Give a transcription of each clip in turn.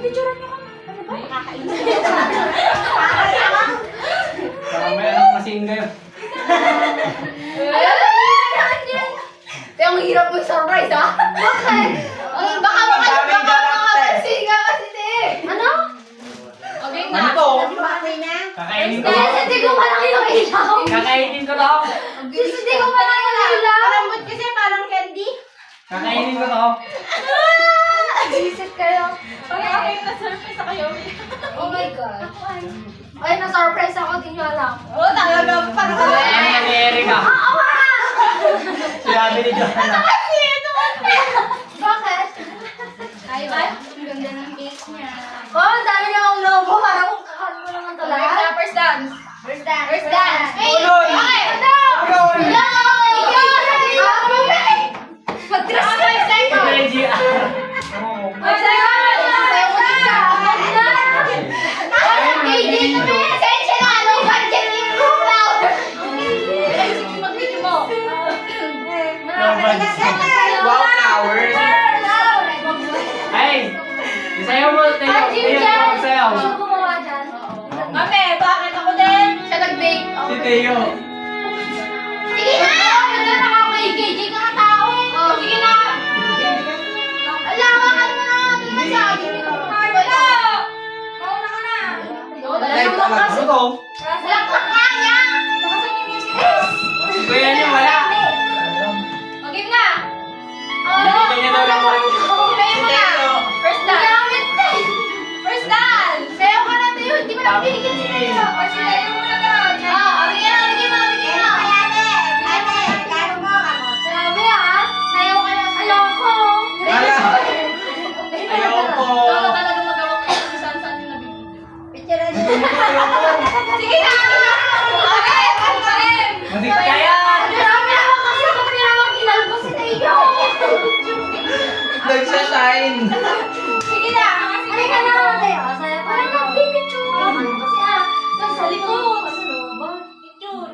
picturean niyo kami. Ano ba? Nakakainis. Baka may anak masing kayo. Kaya ang hirap mo surprise, ha? Bakit? Baka makapansin ka kasi, te. Ano? Okay na. Ano to? Okay na? Kakainin ko. Hindi ko malaki yung ilaw. Kakainin ko to. Hindi ko malaki yung ilaw. Parambot kasi parang candy. Kakainin ko to. Isip kayo. Okay, na-surprise ako kayo. Oh my God. Ay, na-surprise ako, di nyo alam. Oo, talaga. Parang Ano ni Erika? Sinabi ni Johanna. Bakit? Ay, ang ganda ng cake niya. Oh, ang dami niya akong logo. Parang kung kakal mo naman talaga. First dance. First dance. First dance. Uloy! Okay, ano? Uloy! Mag-dress ka. Reggie. Wow, hours. Ay! Isayaw mo, Teo. Teo, magsayaw. Sino gumawa dyan? Mami, bakit ako din? Siya nag-bake. Si Teo. Sige na! Ano na ako kay KJ ka nga tao? Oh, sige na! Alawakan mo na! Tingnan siya! Mauna ka na. Live ka lang. Ano to? Lakot nga niya! Lakasan yung music. Kuya niya, wala. Okay na. Hindi niya daw lang wala. Sayo mo na. First dance. First dance. Sayo ka na tayo! Hindi mo na pinigil si Tayo! O, sayo mo na ka. Bigyan mo! Grabe ah! Sayo ka na! Ayoko! Wala. Ayoko. Ikaw talaga magawa ko kung saan-saan yung nabibigyan. Sige na! Okay! Okay! Hindi kaya. Grabe ako kasi kung pinawag inalbo si Tayo! Nagsashine. Sige na! Halika na! Tayo! Sayo ka na! Nagpipicture! Kasi yung sa likod! Sa loob! Picture.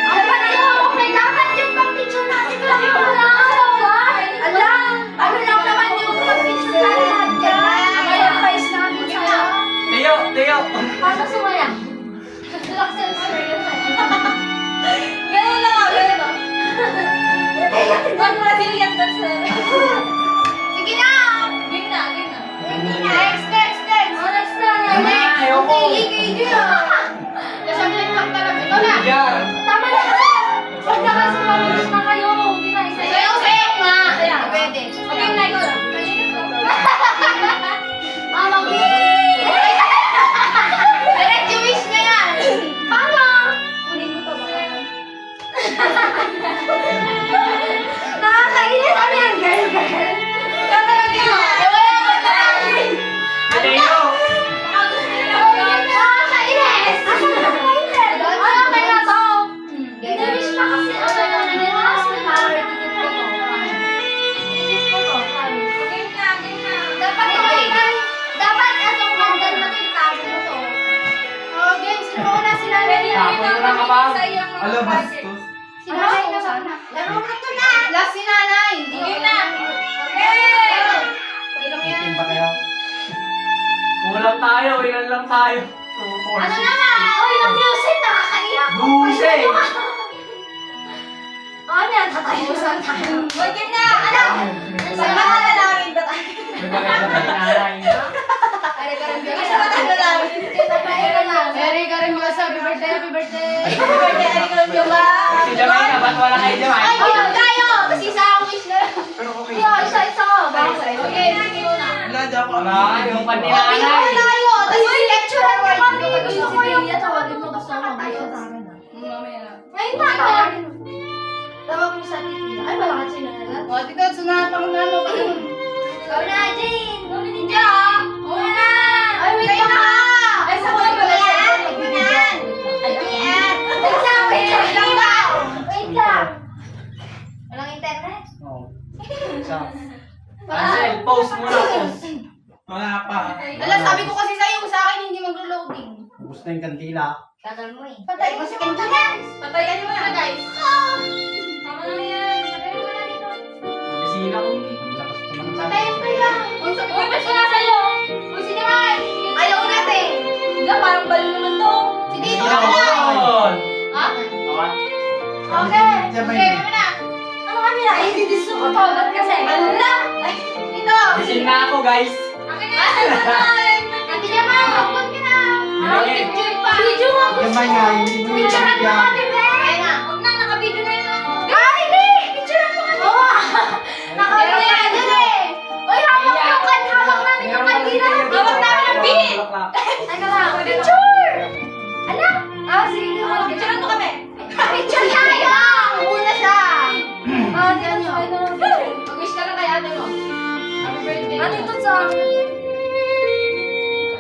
Ay, pati okay dapat yung pang-picture natin lang yung wala! Ano lang naman yung pang-picture natin lahat dyan? Kaya price namin sa'yo! Teo, Teo. Paano sumaya? Relax and serious. Ganun lang ako. Ganun lang. Pag Brazilian dance na. Sige na! Game na. Game na. Next! Oh, next na! Tama, ayoko. Nasaglit lang talaga. Ikaw na! Yan. Tama na kasi! Huwag na kasi mag-wish na kayo. Hindi na isa. Sayo nga! Sayo. Pwede. Okay na. Ikaw lang. Ah, mag-wish! Direct yung wish na yan! Paano? Kunin mo to. Baka. Nakakainis! Ano yan? Girl! Tatawagin mo. Teo. Nakakainis! Okay na to! Wish na kasi ano na nililas na power dito ko. Edit ko to, promise. Game na. Game na. Dapat dapat atong hanggan na to itago mo to. Oh, game. Sino una? Sila na yan. Tapos mo na kapag. Sayang mga Alo, budget. bastos. Si nanay na ba? Laro na to na! Last si nanay! Hindi Okay ako na. Okay. Ilang yan? Itim pa kaya? Kulang tayo, ilan lang tayo. Ano naman? Oh, yung music! Nakakaiyak! Buse! Ano yan? Tatapusan tayo. Okay, game na. Ano? Sa mga lalawin ba tayo? May bagay sa pinanay. Sa mga lalawin. Merry Karimbiyosa! Happy birthday! Happy birthday! Happy birthday, Aricol Joma. Si Jamaica, ba't wala kayo Jamaica? Ay, yun tayo! Kasi isa akong wish na lang. Pero okay. Yo, isa-isa ko. Okay, game na. Wala, di ako. Wala, yung Okay, paninanay. tayo! Tapos lecture mo kami! Gusto ko yung tawagin mo gusto mo. Mamaya na. Ngayon tayo! Tawag mo sa titi. Ay, malakas sila na. O, tito, sunapang na ano. Ikaw na, Jane! Ikaw na ninja, ah! Oo na. Ay, wait Kayo lang, na. ah! Ay, sa mga pala. Wait lang, wait lang! Wait lang! Walang internet? Oo. Isa. Cancel, post muna, post. Wala pa. Ala, sabi ko kasi sa'yo, sa akin hindi maglo-loading. Ubus na yung kantila. Tagal mo eh. Patay mo si Kenta. Patayan mo na, guys. Tama na yan. Patayin mo na dito. Bisina ko. Lakas ko lang. Patayin pa yan! Uy, ba't sila sa'yo? Jamay Okay, na. muna. Ano kami na? Ay, gusto ko to. Ba't kasi? Ala! Ay, ito! Isin na ako, guys. Akin na! Ate Jama, huwag ka na! Ilagay. Picture pa! Video nga. Jamay nga, hindi mo yung Picture mo bigyan. kami, be. Ayan na, huwag na, nakabidyo na yun. Ay, hindi! Picture mo kami. Oo. Nakawala Meron na yan, dun eh. Uy, hawak yung kan. Hawak namin yung kandila. Hawak namin ang beat. Teka lang. Picture! Ala? Ah, sige. Picturean mo kami. Picture tayo! Una siya. Ah, tingnan nyo. Mag-wish ka na kay ate mo. Happy birthday. Ate, ito sa akin.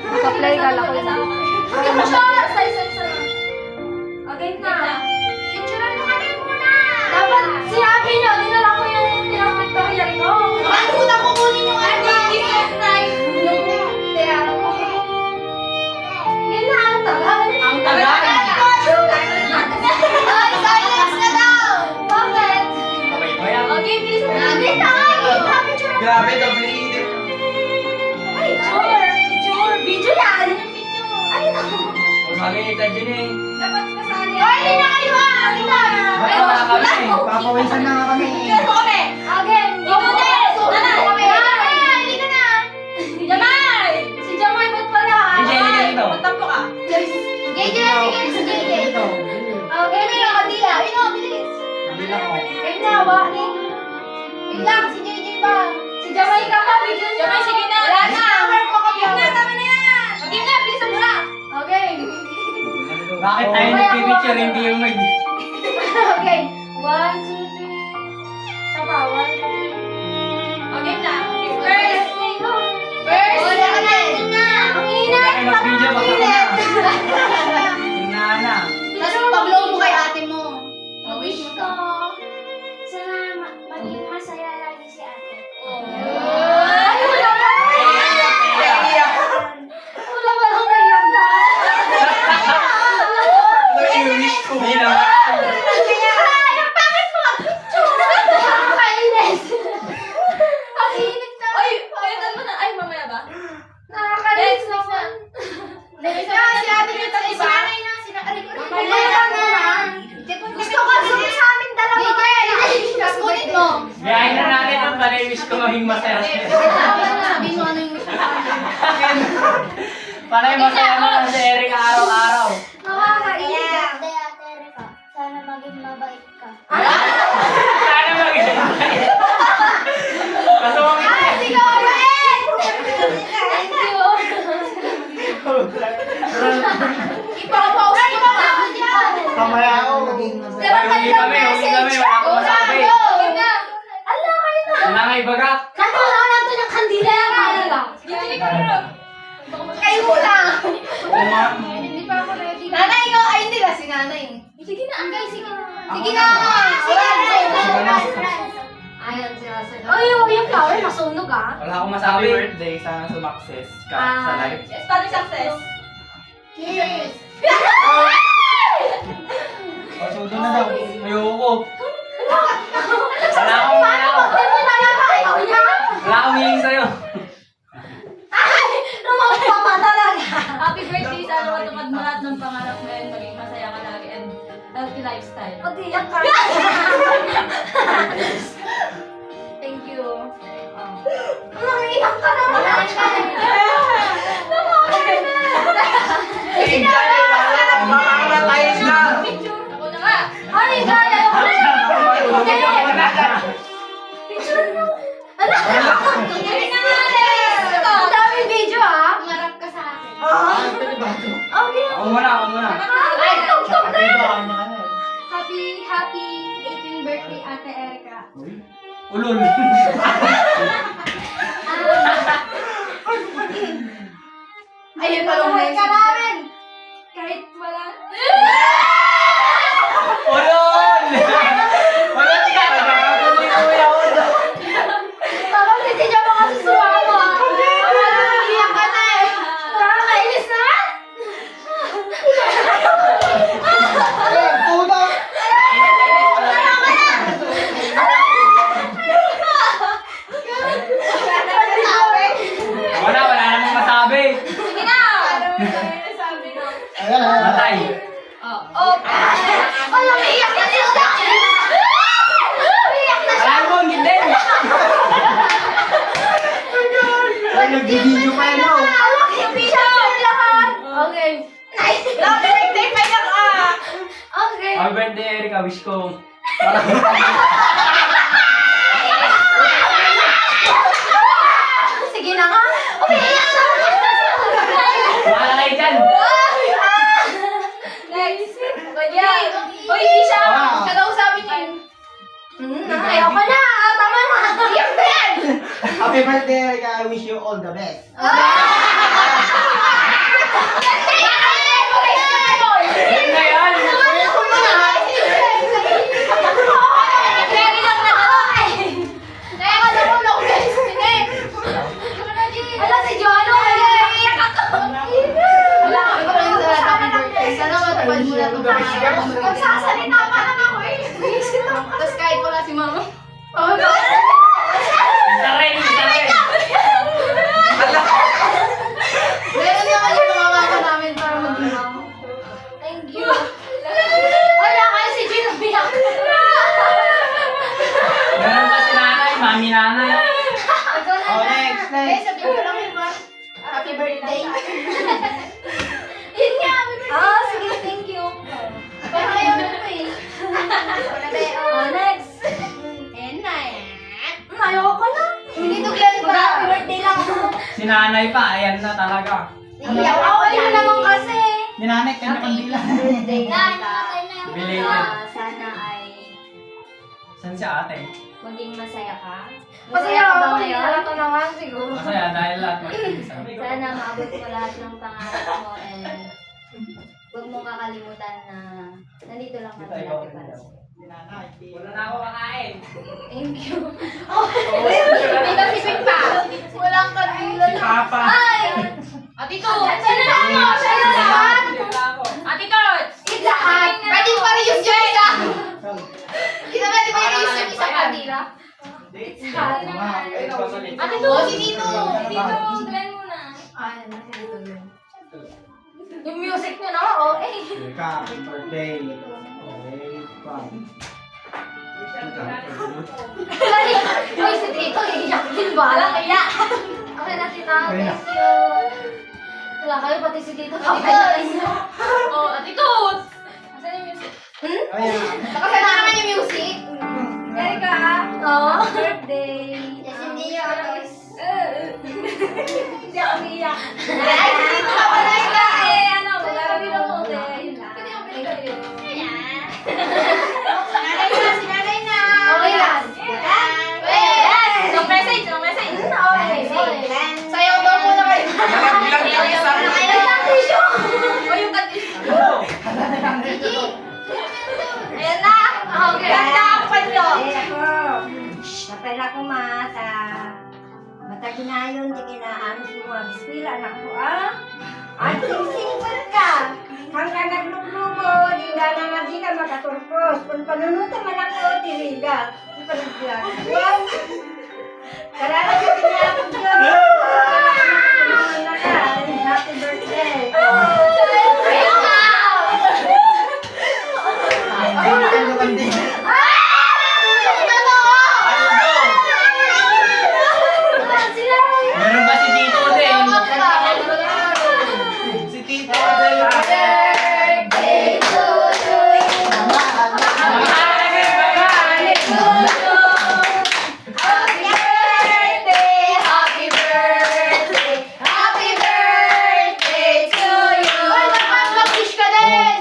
Naka-play ka lang. Picture! Isa. Okay na. Picturean mo kami muna. Dapat sinabi nyo, dinala ko yung pinaka-pictorial ko. Nakalimutan ko kunin yung ano. Hindi ko na-try. Yung tiara mo. Yun na, ang tagal. Ang tagal. Ay, silence na daw. Bakit? Okay ba yan? Okay, bilis mo na. Hindi na nga, kita picture. Grabe, double edit. Ay, picture. Picture. Video yan. Ay, naku. Mag-edit din eh. Dapat kasali. Ay, hindi na kayo ah. Kita. Ba't wala kami? Papawisan na nga kami. Picture mo kami. Again. Ito din. Nanay. Nanay, hindi ka na. Jamay. Si Jamay, ba't pala? DJ, liga dito. Magtampo ka. JJ, sige si JJ. Dito. Okay, Kami yung kadila. Ino, bilis. Hindi lang ako. game na, wani. Wait lang, si JJ ba? Si Jamay ka pa, video niya. Jamay, sige na. Wala na. Game na, tama na yan. Game na, bilisan mo na. Okay. Bakit tayo nagpipicture hindi yung mag... Okay. 1, 2, 3. Sapa, 1, 2, 3. Game na. First. First. Oh, Wala ka na. Ang init. Ay, mag-video Ang baka init. Tingnan na. Tapos pablow mo kay ate mo. Wish ko. Sana maging masaya lagi si ate. Ay, wala ba? Wala ba lang naiyak na? I-wish ko. Hindi naman. Bakit mga picture? Nakakainis. Ang init na. Ay, palitan mo na. Ay, mamaya ba? Nakakainis naman. Si ate nyo sa iba. Gusto ko zoom sa amin dalawa. Tapos kunin mo. Gayahin na natin ang pala-wish ko maging masaya. Sabihin mo ano yung wish mo sa akin. Para yung masaya na lang si Eric araw-araw. Nakakainis. Ate Erika, sana maging mabait ka. Sana maging masaya. Masungit. Hindi ka mabait! Thank you. Ipapause mo pa. Kamaya ako. Huli kami. Wala akong masabi. Ala, kayo na. Wala nga ibaga. Nandun yung kandila yung kanila. Hindi ka na. Kayo muna. Hindi pa ako ready. Nanay, ikaw. Ay, hindi lang si nanay. Sige na, Angay. Sige na. Sige na. Ayan sila sila. Oh, yung flower masunog ah. Wala akong masabi. Happy birthday. Sana sumakses ka sa life. Study success. Cheers! Pasudo na daw. Ayoko. Wala akong hiling sa'yo. Lumampa pa talaga. Happy birthday. Sana matupad mo lahat ng pangarap mo and maging masaya ka lagi and healthy lifestyle. O, tiyak ka. Thank you. Nangiyak ka naman. Makamatay na. Ako na nga. Ay, gaya. Picture mo. Ala. Ang daming video ah. Mangarap ka sa akin. Okay. Ako muna. Ay, tugtog na. Happy 18th birthday, Ate Erika. Ulol. Ayun pa lang Mahal ka namin. Kahit wala. Ulol! Wala ka! Nagkakaguloy ko yun. Parang hindi niya makasusuwa mo ah. Iyak ka na eh. Nakakainis na. Wala namang masabi. Sige na. Nag-video pa yan, oh. Okay. Happy birthday pa yan ah! Okay. Happy birthday, Erica. Wish ko. Sige na nga. Umiiyak na. Wala kayo dyan. Next! Yan! Uy, Tisha! Ah. Kakausapin niyo yun. Ayaw ko na. Tama na. Iyak na yan. Happy birthday, Erica. I wish you all the best. Yan na yan. Very lang na ano. Next! Ano mo guys? Next! Ala si Joano. Iyak ako. Wala ka ba rin sa happy birthday? Sana matapad mo na itong pangalan. Magsasalita pa lang ako eh. Tapos kahit wala si mama. Isa rin, isa rin. Meron naman yung mga mama namin para maging mama. Thank you. Wala kayo si Gino biyak. Meron pa si nanay, mami nanay. Oh, next, Eh, next. sabihin ko lang yun, ma. Happy birthday. Yun nga. Ah, sige, thank you. Parang ayaw na ito eh. Oh, next. And na Ayoko na. Tinituglan pa. Happy birthday lang ako. Si nanay pa, ayan na talaga. Iyak ako. Yan naman kasi. Ninanek ka na kandila. Birthday na. Belated. Sana ay Saan si ate? maging masaya ka. Masaya ka ba ako. ngayon? Wala naman siguro. Masaya dahil lahat mag-isa. Sana maabot mo lahat ng pangarap mo and huwag mong kakalimutan na nandito lang kami lagi para sa'yo. Wala na ako kakain. Thank you. May nasipin pa. Walang kanila. Si Papa. Ay! Ate Toots! Siya na lang mo! Siya na lang! Wala ako. Ate Toots! Lahat! Pwede pa rin yung isa! Hindi na pwede pa rin yung isa kanila. Ate Toots! Si Tito! Si Tito! Glenn muna. Ay, si Tito Glenn. Yung music nyo na, oh eh. Erica, happy birthday. Erica. Uy, si Tito, iiyak din ba? Walang iyak. Okay na, Tita. Okay na. Thank you. Wala kayo, pati si Tito. Okay na kayo. Oh, Ate Toots! Asan yung music? Ayan. Nakasal na naman yung music. Erika, oh. Birthday. Yes, hindi yun. Hindi ako iiyak. Ay, si Tito ka pala ikaw. Ano, magkakabi ng konti. Yun lang. Thank you. Nanay na, si nanay na. Okay lang. Yes! No message, no message. Okay. Sayaw daw muna kayo. Bilang yung isa. O yung condition. Ayan na. Okay. Ganda ang panyo. Napela ko mata. Matag na yun, di kinaanos mo mga biskwila, anak ko At sing-singkot ka. Hanggang nagluglugo, di nga naman di ka makaturpos. Kung panunuto man ako, tiriga. Di pa nagbiyan. Karala ka niya ako dyan. Happy birthday. Meron pa si Tito din. Si Tito din.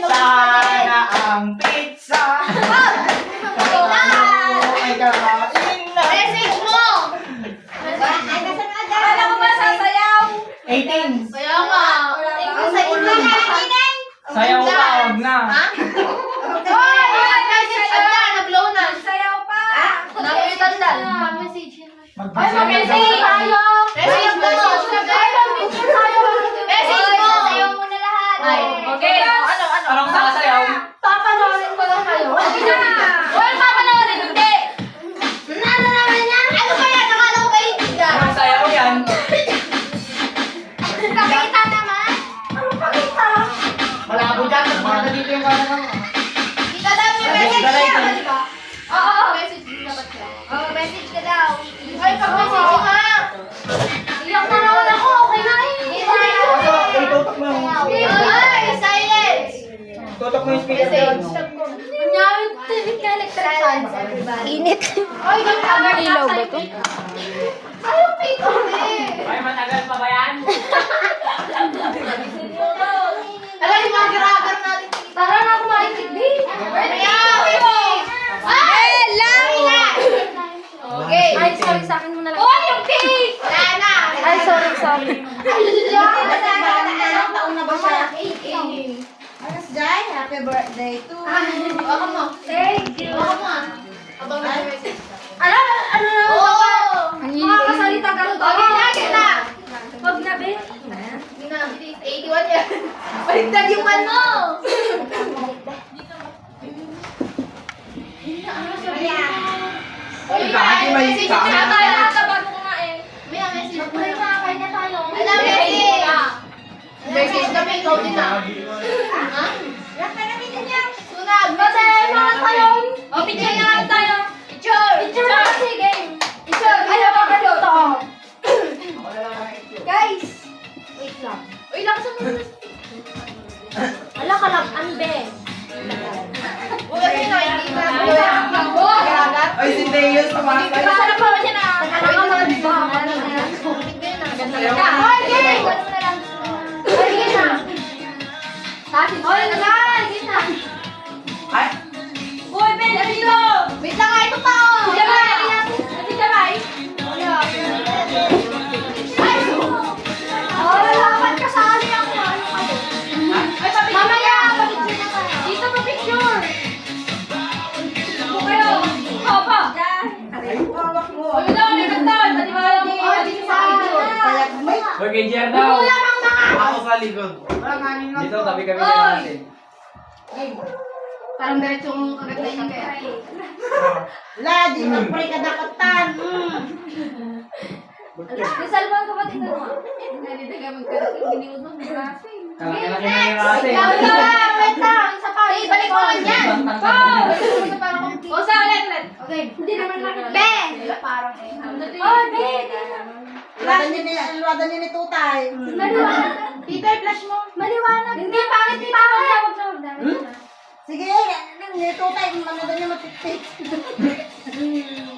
Sana ang pizza. Ay, kakain na. Message mo! Ay, nasa na dyan? Kala ko ba sasayaw? 18. Kaya nga. Ang sa inyo na Sayaw ka, wag na. Ha? Hoy! Message na! Nag-blow na. Sayaw pa. Nakulitan dan. Mag-message. Ay, mag-message tayo! Message mo! Ay, mag-message tayo! Message mo! Sasayaw mo na lahat. Ay, okay. Ano? Anong sasayaw? Papanoorin ko lang kayo. Hoy, papanoorin! Hindi! Ano naman yan? Ano ba yan? Nakala ko kayo hindi. Anong sayaw yan? Pakita naman! Ano pakita? Malabo dyan. Magmana dito yung kanya mo. Kita daw yung message Dalay niya. din. Di ba? Oo. Message dapat siya. Oo, message ka daw. Ay, pag-message ka. Init. Ay, agad Ilaw ba to? Ayaw, pito eh. Ay, matagal pa ba yan? Alam, yung mga gragar natin. Tara na, kumain tigdi. Okay. Ay, sorry sa akin mo na lang. Oh, yung cake! Wala na. Ay, sorry. Ilang taon na ba siya? 18. Alas Jai, happy birthday to you. Baka mo. Thank you. Baka mo ah. Abang nag-message ka. Ano na? Oo! Makakasalita ka rin. Okay na, okay na. Pag nabi. Hindi na, 81 yan. Baligtad yung ano. Ay, lagi may message tama. na tayo. Bago kumain. May message. Magpray na, kain na tayo. Wala message. Message kami, ikaw din ah. Ha? Yan ka namin din yan. Sunod. Kasi mga tayo. O, picture na lang tayo. Picture. Picture na kasi, game. Picture. Ayaw ka ka dito. Guys, Wait lang. Uy, lakas mo. Ala ka lang, anbe. Wala din na, hindi na. Gragat. Ay, si Deo sumakay. Masarap pa ba siya na? Tagal ka mga diba? Hoy, game! Hoy, game na. Kasi, Hoy, game na. Ay, Uy, Ben, ano dito? Wait lang nga, ito pa oh. Jamay! Ate Jamay! Ay, oh, lalaman ka sa ali ako. Ano ka doon? Ay, papicture Mamaya, ka. pag-picture na tayo. Dito pa picture. Ako kayo. Hapa. hawak mo. Uy, ito, may kantan. Pati ba yung Oh, dito sa picture. Kaya may Huwag kay Jer daw. Wala kang mga. Ako sa likod. wala nga nila. Dito, tabi kami natin. Parang diretsong kagatayin kaya. La, di mag-pray ka dapat tan. May cellphone ka ba dito mo? Nalita ka magkarating, giniwag mo. Kalaki-laki na yung ate. Wait lang, isa pa. Eh, balik mo lang yan. Balik mo parang kung O, sa ulit. Okay. Hindi naman lang. Be! Parang eh. Oh, be. Alwada niya ni Tutay. Maliwanag. Tito, i-flash mo. Maliwanag. Hindi, pangit ni Pao. Huwag na, huwag na. Sige, ni Tutay, manood niya matipik.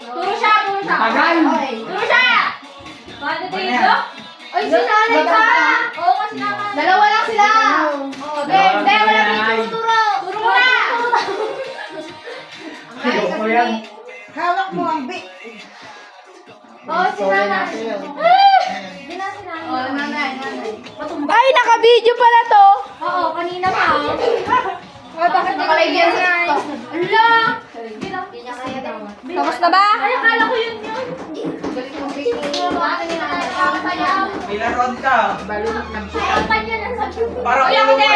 Turo siya, turo siya. Tagal. Turo siya. Paano dito? Oy, sinanay ka! Oo, kasi naman. Dalawa lang sila. Oh, be, be, wala may tuturo. Turo mo na. Ayoko yan. Hawak mo ang bit. Oh, sinanay. Hindi na sinabi. Oh, nanay, nanay. Ay, naka-video pala to. Oo, kanina pa. Ay, bakit Nakalive yan sa TikTok. Ala! Hindi niya kaya daw. Tapos na ba? Ay, akala ko yun yun. Galit mo picture. Bakit niya nanay? May laruan ka. Ay, kanya na sa cute. Parang Kuya, ulo mo kuya.